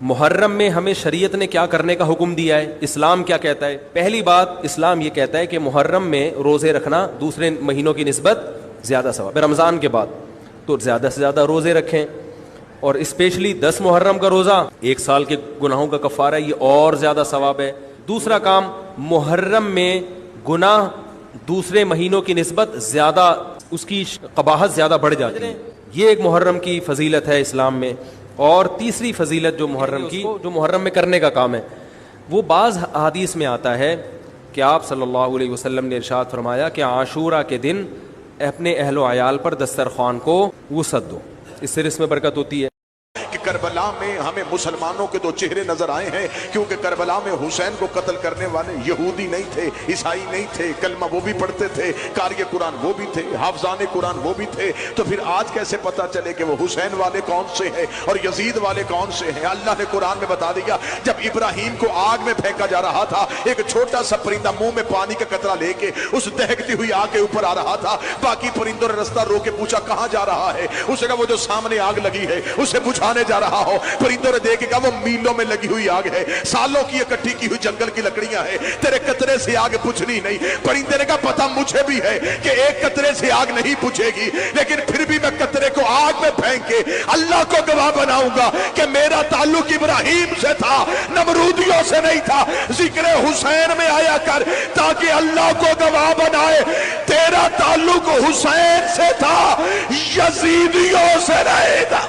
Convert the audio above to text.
محرم میں ہمیں شریعت نے کیا کرنے کا حکم دیا ہے، اسلام کیا کہتا ہے؟ پہلی بات، اسلام یہ کہتا ہے کہ محرم میں روزے رکھنا دوسرے مہینوں کی نسبت زیادہ ثواب ہے۔ رمضان کے بعد تو زیادہ سے زیادہ روزے رکھیں، اور اسپیشلی 10 محرم کا روزہ 1 سال کے گناہوں کا کفارہ ہے، یہ اور زیادہ ثواب ہے۔ دوسرا کام، محرم میں گناہ دوسرے مہینوں کی نسبت زیادہ، اس کی قباحت زیادہ بڑھ جاتی ہے، یہ ایک محرم کی فضیلت ہے اسلام میں۔ اور تیسری فضیلت جو محرم میں کرنے کا کام ہے، وہ بعض احادیث میں آتا ہے کہ آپ صلی اللہ علیہ وسلم نے ارشاد فرمایا کہ عاشورہ کے دن اپنے اہل و عیال پر دسترخوان کو وسعت دو، اس سے رزق میں برکت ہوتی ہے۔ کربلا میں ہمیں مسلمانوں کے 2 چہرے نظر آئے ہیں، کیونکہ کربلا میں حسین کو قتل کرنے والے یہودی نہیں تھے، عیسائی نہیں تھے، کلمہ وہ بھی پڑھتے تھے، قاری قرآن وہ بھی تھے، حافظان قرآن وہ بھی تھے۔ تو پھر آج کیسے پتا چلے کہ وہ حسین والے کون سے ہیں اور یزید والے کون سے ہیں؟ اللہ نے قرآن میں بتا دیا، جب ابراہیم کو آگ میں پھینکا جا رہا تھا، ایک چھوٹا سا پرندہ منہ میں پانی کا قطرہ لے کے اس دہکتی ہوئی آگ کے اوپر آ رہا تھا، باقی پرندوں نے رستہ روک کے پوچھا کہاں جا رہا ہے؟ اسے کہا وہ جو سامنے آگ لگی ہے اسے بجھانے جا رہا ہو۔ پرندوں نے دیکھ کے کہا وہ میلوں میں لگی ہوئی آگ ہے، سالوں کی اکٹھی کی ہوئی جنگل کی لکڑیاں ہیں، تیرے قطرے سے آگ بجھنی نہیں۔ پرندے نے کہا پتہ مجھے بھی ہے کہ ایک قطرے سے آگ نہیں بجھے گی، لیکن پھر بھی میں قطرے کو آگ میں پھینک کے اللہ کو گواہ بناؤں گا کہ میرا تعلق ابراہیم سے تھا، نمرودیوں سے نہیں تھا۔ ذکر حسین میں آیا کر تاکہ اللہ کو گواہ بنائے تیرا تعلق حسین سے تھا، یزیدیوں سے نہیں تھا۔